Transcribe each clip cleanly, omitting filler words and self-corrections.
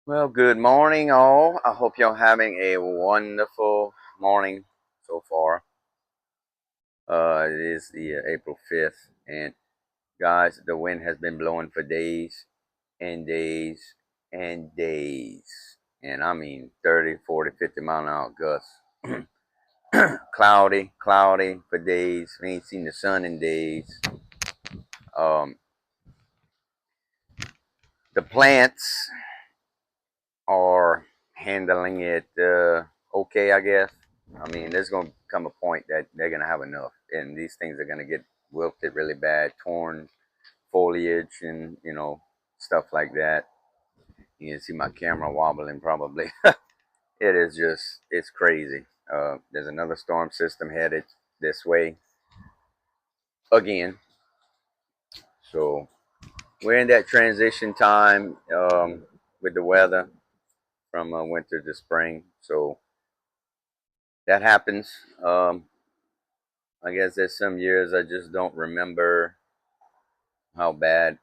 Well, good morning, all. I hope you're having a wonderful morning so far. It is the April 5th, and guys, the wind has been blowing for days and days and days. And I mean 30, 40, 50 mile an hour gusts. Cloudy for days. We ain't seen the sun in days. Um, the plants are handling it okay, I guess. I mean, there's going to come a point that they're going to have enough, and these things are going to get wilted really bad, torn foliage, and stuff like that. You can see my camera wobbling probably. It is just it's crazy. There's another storm system headed this way again, so we're in that transition time with the weather from winter to spring. So that happens. I guess there's some years I just don't remember how bad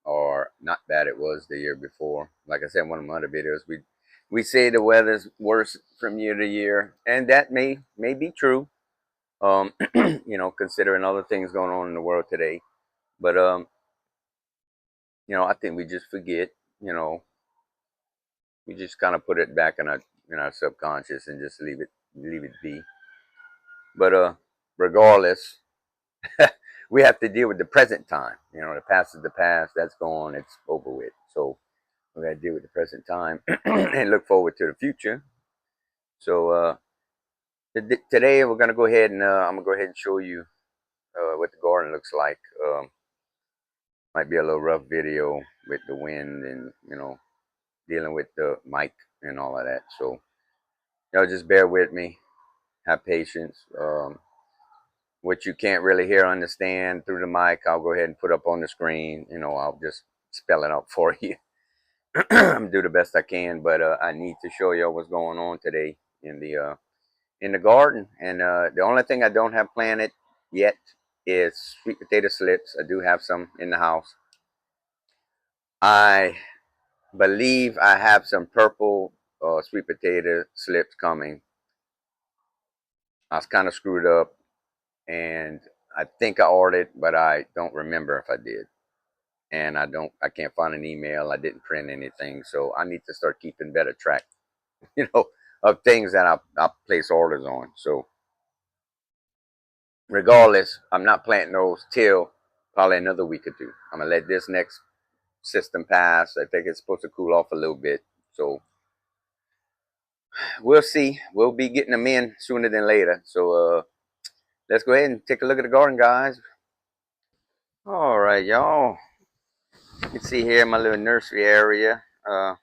or not bad it was the year before. Like I said in one of my other videos, we say the weather's worse from year to year, and that may be true. Considering other things going on in the world today. But I think we just forget. You know, we just kind of put it back in our subconscious and just leave it be. But regardless, we have to deal with the present time. The past is the past. That's gone. It's over with. So we got to deal with the present time and look forward to the future. So today we're gonna go ahead and I'm gonna go ahead and show you what the garden looks like. Might be a little rough video with the wind and dealing with the mic and all of that. So y'all just bear with me. Have patience. What you can't really hear, understand through the mic, I'll go ahead and put up on the screen. I'll just spell it out for you. Do the best I can, but I need to show you what's going on today in the garden. And the only thing I don't have planted yet is sweet potato slips. I do have some in the house. I believe I have some purple sweet potato slips coming. I was kind of screwed up, and I think I ordered, but I don't remember if I did. And I can't find an email. I didn't print anything, so I need to start keeping better track, you know, of things that I place orders on. So regardless, I'm not planting those till probably another week or two. I'm gonna let this next system pass. I think it's supposed to cool off a little bit, so we'll see. We'll be getting them in sooner than later. So let's go ahead and take a look at the garden, guys. All right, y'all. You can see here my little nursery area. I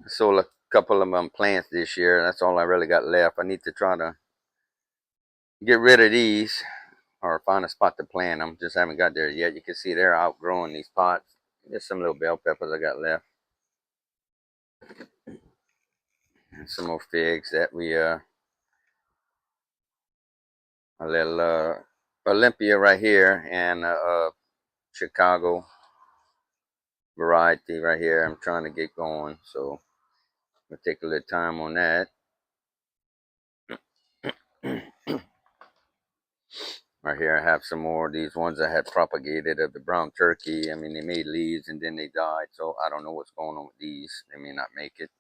sold a couple of plants this year. That's all I really got left. I need to try to get rid of these or find a spot to plant them. Just haven't got there yet. You can see they're outgrowing these pots. There's some little bell peppers I got left. And some more figs that we a little Olympia right here and Chicago variety right here. I'm trying to get going, so we'll take a little time on that. Right here, I have some more of these ones I had propagated of the brown turkey. I mean, they made leaves and then they died, so I don't know what's going on with these. They may not make it.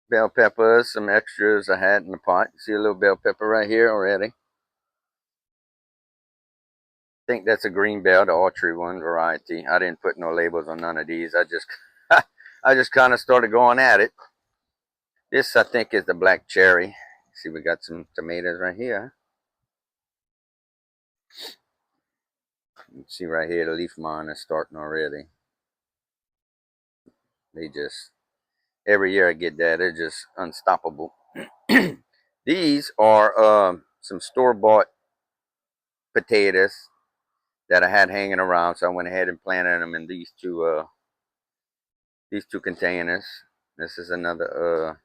Bell peppers, some extras I had in the pot. See a little bell pepper right here already. I think that's a green bell, the Autry one variety. I didn't put no labels on none of these. I just kind of started going at it. This I think is the black cherry. See, we got some tomatoes right here. You can see right here the leaf mine is starting already. They just every year I get that. They're just unstoppable. These are some store-bought potatoes that I had hanging around, so I went ahead and planted them in these two containers. This is another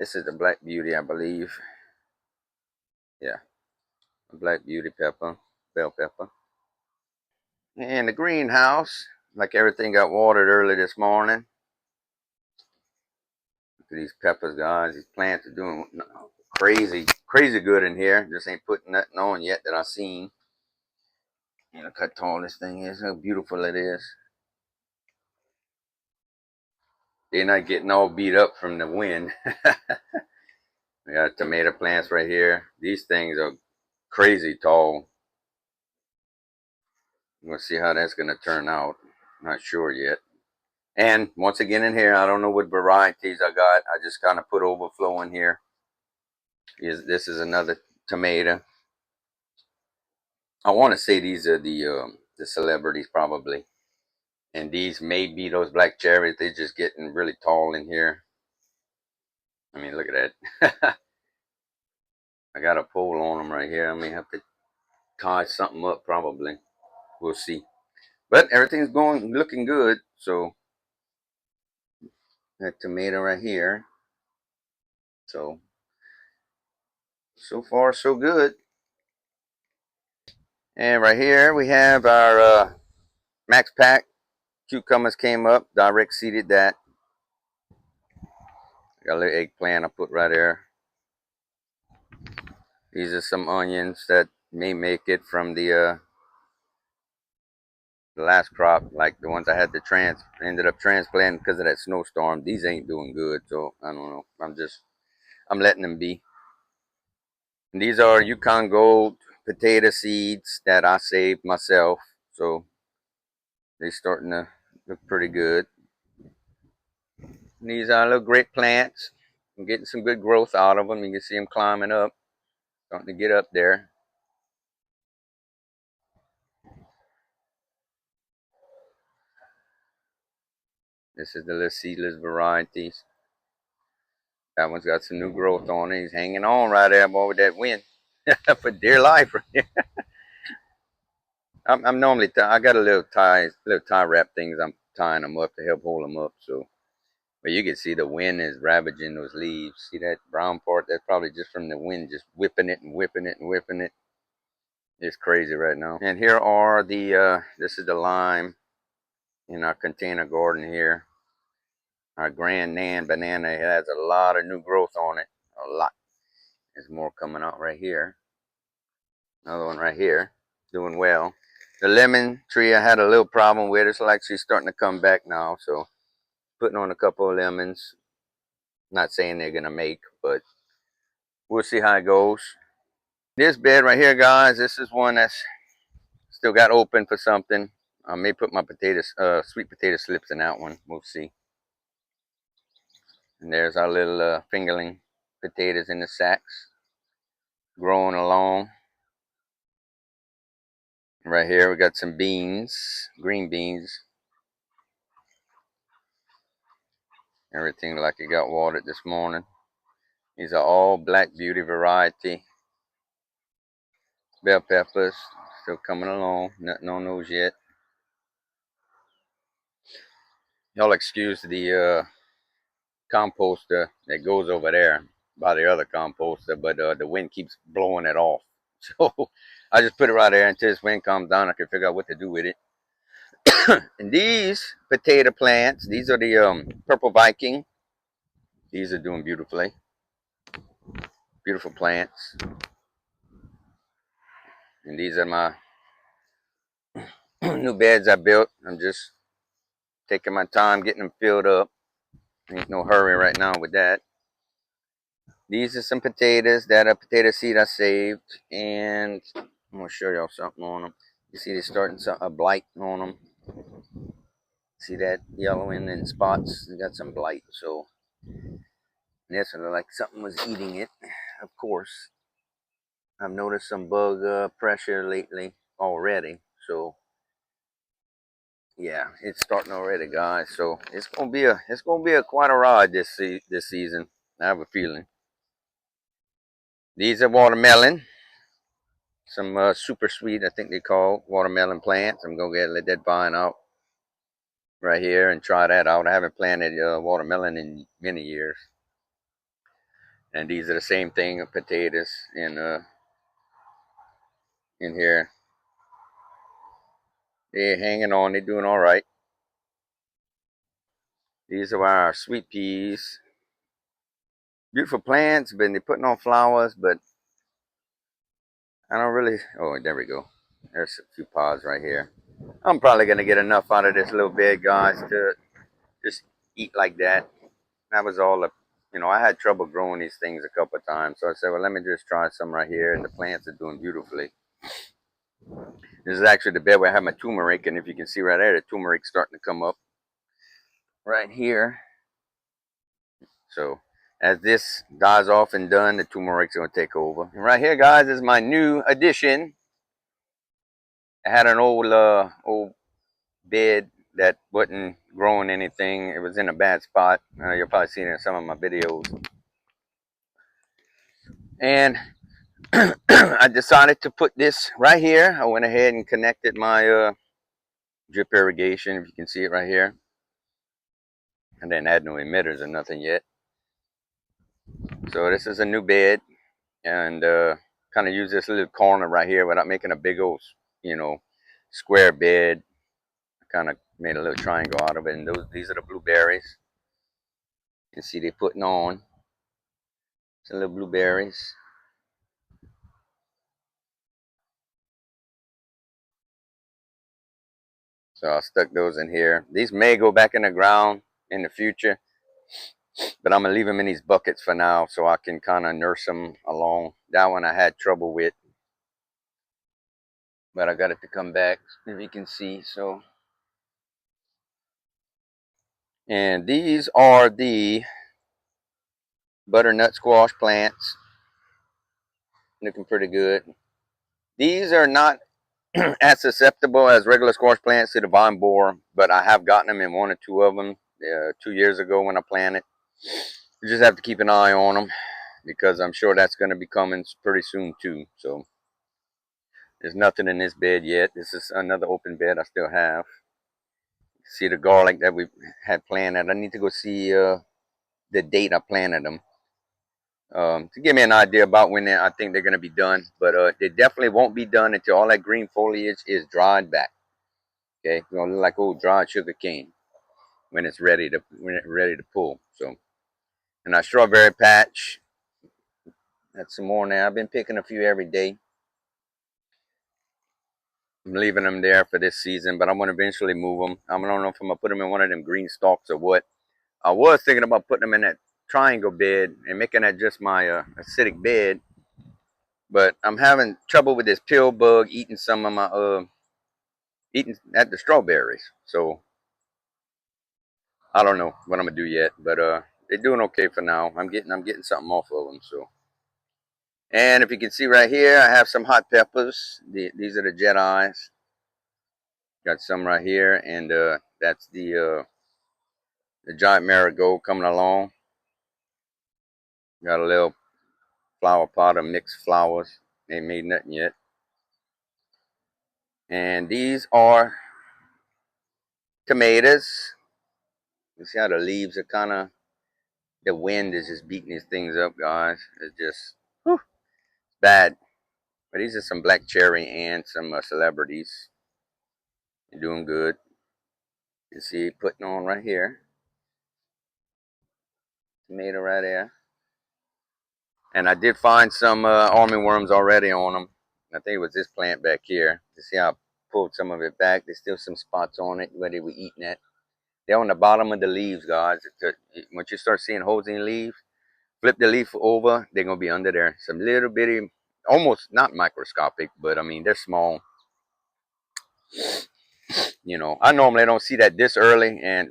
this is the Black Beauty, I believe. Yeah, Black Beauty pepper, bell pepper. And the greenhouse, like everything got watered early this morning. Look at these peppers, guys. These plants are doing crazy good in here. Just ain't putting nothing on yet that I seen. Look how tall this thing is, how beautiful it is. They're not getting all beat up from the wind. We got tomato plants right here. These things are crazy tall. We'll see how that's going to turn out. Not sure yet. And once again in here, I don't know what varieties I got. I just kind of put overflow in here. This is another tomato. I want to say these are the celebrities probably. And these may be those black cherries. They're just getting really tall in here. I mean, look at that. I got a pole on them right here. I may have to tie something up probably. We'll see. But everything's looking good. So that tomato right here. So far so good. And right here we have our Max Pack cucumbers came up. Direct seeded that. Got a little eggplant I put right there. These are some onions that may make it from the last crop, like the ones I had to ended up transplanting because of that snowstorm. These ain't doing good, so I don't know. I'm letting them be. And these are Yukon Gold potato seeds that I saved myself, so they're starting to look pretty good. And these are little great plants. I'm getting some good growth out of them. You can see them climbing up, starting to get up there. This is the little seedless varieties. That one's got some new growth on it. He's hanging on right there, boy, with that wind. For dear life. I'm normally I got a little tie wrap things. I'm tying them up to help hold them up. So, but you can see the wind is ravaging those leaves. See that brown part? That's probably just from the wind, just whipping it and whipping it and whipping it. It's crazy right now. And here are this is the lime in our container garden here. Our Grand Nan banana, it has a lot of new growth on it. A lot. There's more coming out right here. Another one right here, doing well. The lemon tree I had a little problem with. It's actually starting to come back now. So putting on a couple of lemons. Not saying they're gonna make, but we'll see how it goes. This bed right here, guys, this is one that's still got open for something. I may put my sweet potato slips in that one. We'll see. And there's our little fingerling potatoes in the sacks, growing along. Right here, we got some beans, green beans. Everything like it got watered this morning. These are all Black Beauty variety. Bell peppers, still coming along. Nothing on those yet. Y'all excuse the composter that goes over there by the other composter, but the wind keeps blowing it off. So I just put it right there until this wind comes down. I can figure out what to do with it. And these potato plants, these are the Purple Viking. These are doing beautifully. Beautiful plants. And these are my new beds I built. I'm just taking my time getting them filled up. Ain't no hurry right now with that. These are some potatoes that a potato seed I saved, and I'm gonna show y'all something on them. You see, they're starting a blight on them. See that yellowing in spots? They got some blight, so this one like something was eating it. Of course, I've noticed some bug pressure lately already, so yeah, it's starting already, guys. So it's gonna be a quite a ride this season. I have a feeling. These are watermelon. Some super sweet, I think they call watermelon plants. I'm gonna let that vine out right here and try that out. I haven't planted watermelon in many years. And these are the same thing of potatoes in here. They're hanging on. They're doing all right. These are our sweet peas. Beautiful plants, but they're putting on flowers, but I don't really. Oh, there we go. There's a few pods right here. I'm probably gonna get enough out of this little bed, guys, to just eat like that. That was all. I had trouble growing these things a couple of times, so I said, well, let me just try some right here, and the plants are doing beautifully. This is actually the bed where I have my turmeric, and if you can see right there, the turmeric's starting to come up right here. So as this dies off and done, the turmeric's gonna take over. And right here, guys, is my new addition. I had an old bed that wasn't growing anything. It was in a bad spot. You'll probably see it in some of my videos. And I decided to put this right here. I went ahead and connected my drip irrigation, if you can see it right here. I didn't add no emitters or nothing yet. So this is a new bed, and kind of use this little corner right here without making a big old, square bed. I kind of made a little triangle out of it, and these are the blueberries. You can see they putting on some little blueberries. So I stuck those in here. These may go back in the ground in the future, but I'm gonna leave them in these buckets for now so I can kind of nurse them along. That one I had trouble with, but I got it to come back, if you can see. So, and these are the butternut squash plants, looking pretty good. These are not as susceptible as regular squash plants to the vine borer, but I have gotten them in one or two of them 2 years ago when I planted. You just have to keep an eye on them because I'm sure that's going to be coming pretty soon too. So there's nothing in this bed yet. This is another open bed I still have. See the garlic that we had planted. I need to go see the date I planted them to give me an idea about when I think they're going to be done. But they definitely won't be done until all that green foliage is dried back. Okay, it's gonna look like old dried sugar cane when it's ready to pull. So, and our strawberry patch. That's some more now. I've been picking a few every day. I'm leaving them there for this season, but I'm gonna eventually move them. I don't know if I'm gonna put them in one of them green stalks or what. I was thinking about putting them in that triangle bed and making that just my acidic bed, but I'm having trouble with this pill bug eating some of my eating at the strawberries. So I don't know what I'm gonna do yet, but they're doing okay for now. I'm getting something off of them. So, and if you can see right here, I have some hot peppers. These are the Jedi's. Got some right here, and that's the giant marigold coming along. Got a little flower pot of mixed flowers. Ain't made nothing yet. And these are tomatoes. You see how the leaves are kind of, the wind is just beating these things up, guys. It's just whew, bad. But these are some black cherry and some celebrities. They're doing good. You see, putting on right here. Tomato right there. And I did find some army worms already on them. I think it was this plant back here. You see how I pulled some of it back? There's still some spots on it where they were eating it. They're on the bottom of the leaves, guys. Once you start seeing holes in the leaves, flip the leaf over, they're going to be under there. Some little bitty, almost not microscopic, but I mean, they're small. I normally don't see that this early, and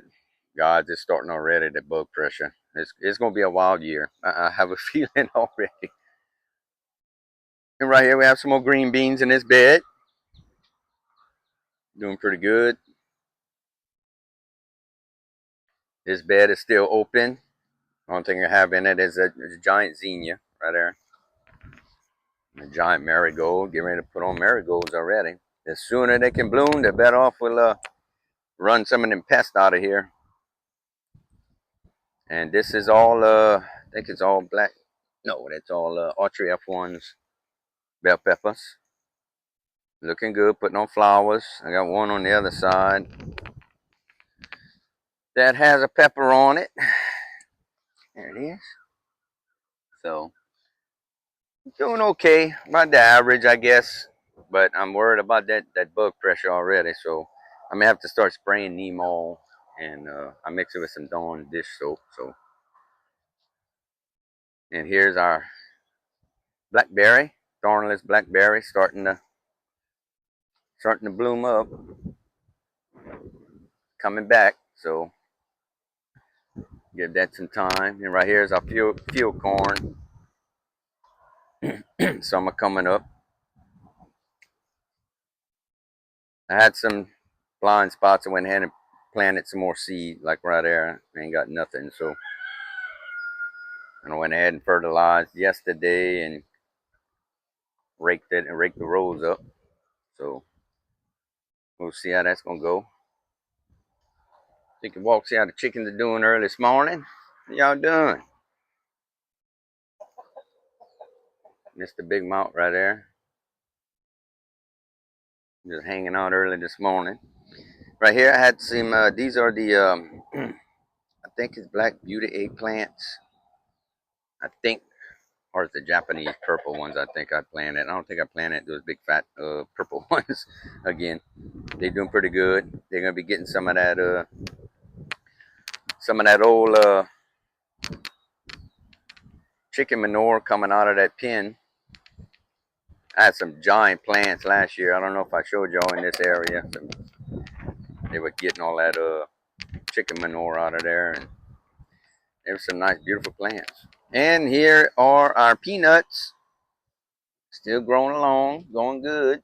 guys, it's starting already, the bug pressure. It's going to be a wild year. I have a feeling already. And right here we have some more green beans in this bed. Doing pretty good. This bed is still open. Only thing I have in it is a giant zinnia right there. A giant marigold. Getting ready to put on marigolds already. The sooner they can bloom, the better off we'll run some of them pests out of here. And this is all, I think it's all black. No, that's all Archery F1's bell peppers. Looking good, putting on flowers. I got one on the other side that has a pepper on it. There it is. So, doing okay. About the average, I guess. But I'm worried about that bug pressure already. So, I may have to start spraying neem oil. And I mix it with some Dawn dish soap. So, and here's our blackberry, thornless blackberry, starting to bloom up, coming back. So, give that some time. And right here is our field corn. Summer coming up. I had some blind spots. I went ahead and planted some more seed, like right there. I ain't got nothing. So, and I went ahead and fertilized yesterday and raked it and raked the rows up. So, we'll see how that's going to go. You can walk, see how the chickens are doing early this morning. How y'all doing? Mr. Big Mouth right there. Just hanging out early this morning. Right here, I had some, these are the, I think it's Black Beauty eggplants. I think, or it's the Japanese purple ones I think I planted. I don't think I planted those big fat purple ones again. They're doing pretty good. They're going to be getting some of that old chicken manure coming out of that pen. I had some giant plants last year. I don't know if I showed y'all in this area. They were getting all that chicken manure out of there, and there were some nice, beautiful plants. And here are our peanuts, still growing along, going good.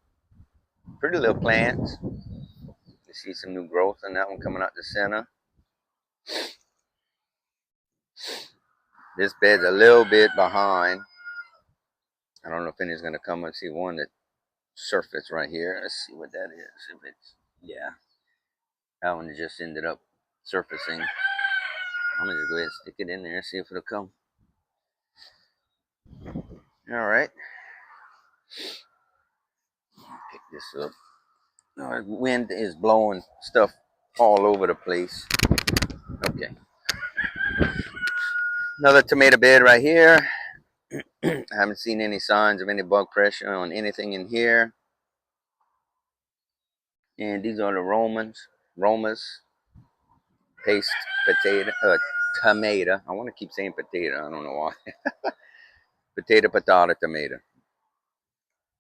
Pretty little plants. You see some new growth on that one coming out the center. This bed's a little bit behind. I don't know if any's gonna come and see one that surfaced right here. Let's see what that is. If it's, yeah, that one just ended up surfacing. I'm gonna just go ahead and stick it in there and see if it'll come. All right. Pick this up. Oh, wind is blowing stuff all over the place. Okay. Another tomato bed right here. I haven't seen any signs of any bug pressure on anything in here. And these are the Romas paste tomato. I want to keep saying potato. I don't know why. Potato, tomato.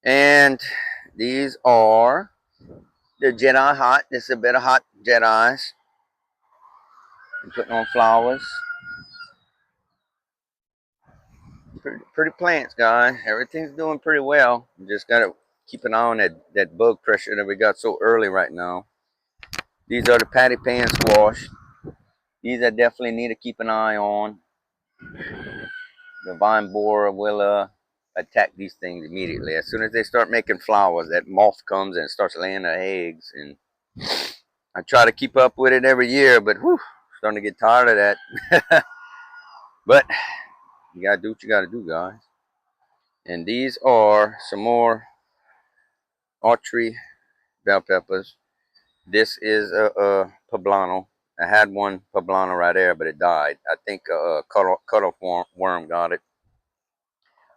And these are the Jedi hot. This is a bit of hot Jedis. I'm putting on flowers. Pretty plants, guys. Everything's doing pretty well. You just got to keep an eye on that bug pressure that we got so early right now. These are the patty pan squash. These I definitely need to keep an eye on. The vine borer will attack these things immediately. As soon as they start making flowers, that moth comes and starts laying their eggs. And I try to keep up with it every year, but whew, starting to get tired of that. But you gotta do what you gotta do, guys. And these are some more Autry bell peppers. This is a poblano. I had one poblano right there, but it died. I think a cut-off worm got it.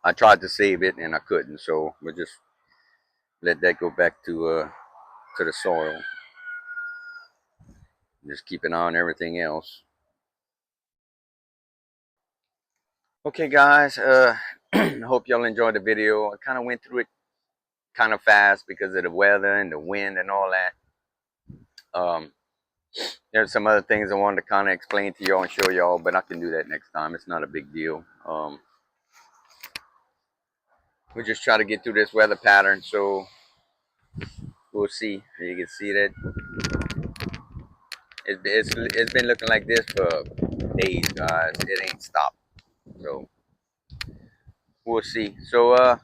I tried to save it and I couldn't, so we'll just let that go back to the soil. Just keep an eye on everything else. Okay, guys. I hope y'all enjoyed the video. I kind of went through it kind of fast because of the weather and the wind and all that. There's some other things I wanted to kind of explain to y'all and show y'all, but I can do that next time. It's not a big deal. We'll just try to get through this weather pattern, so we'll see. You can see that it's been looking like this for days, guys. It ain't stopped. So we'll see. So if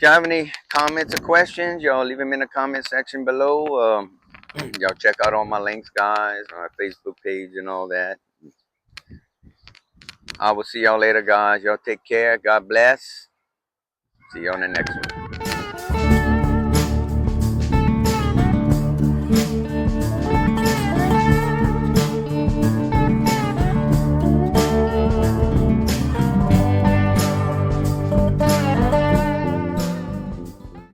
you have any comments or questions, y'all leave them in the comment section below. Y'all check out all my links, guys, on my Facebook page and all that. I will see y'all later, guys. Y'all take care. God bless. See you on the next one.